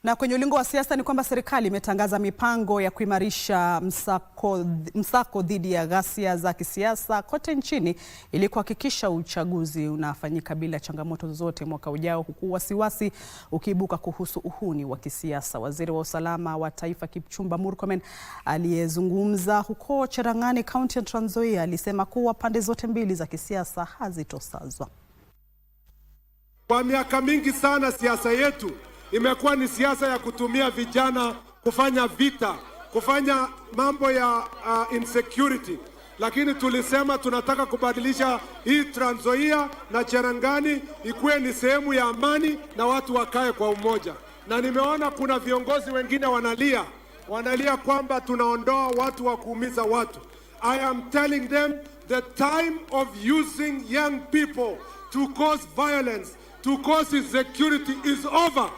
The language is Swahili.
Na kwenye ulingo wa siasa ni kwamba serikali imetangaza mipango ya kuimarisha msako dhidi ya ghasia za kisiasa kote nchini ili kuhakikisha uchaguzi unafanyika bila changamoto zozote mwaka ujao, huku wasiwasi ukiibuka kuhusu uhuni wa kisiasa. Waziri wa usalama wa taifa Kipchumba Murkomen aliyezungumza huko Cherangani, kaunti ya Trans Nzoia, alisema kuwa pande zote mbili za kisiasa hazitosazwa. Kwa miaka mingi sana siasa yetu imekuwa ni siasa ya kutumia vijana kufanya vita, kufanya mambo ya insecurity. Lakini tulisema tunataka kubadilisha hii Trans Nzoia na Cherangani ikuwe ni sehemu ya amani na watu wakae kwa umoja. Na nimeona kuna viongozi wengine wanalia kwamba tunaondoa watu wa kuumiza watu. I am telling them the time of using young people to cause violence, to cause insecurity is over.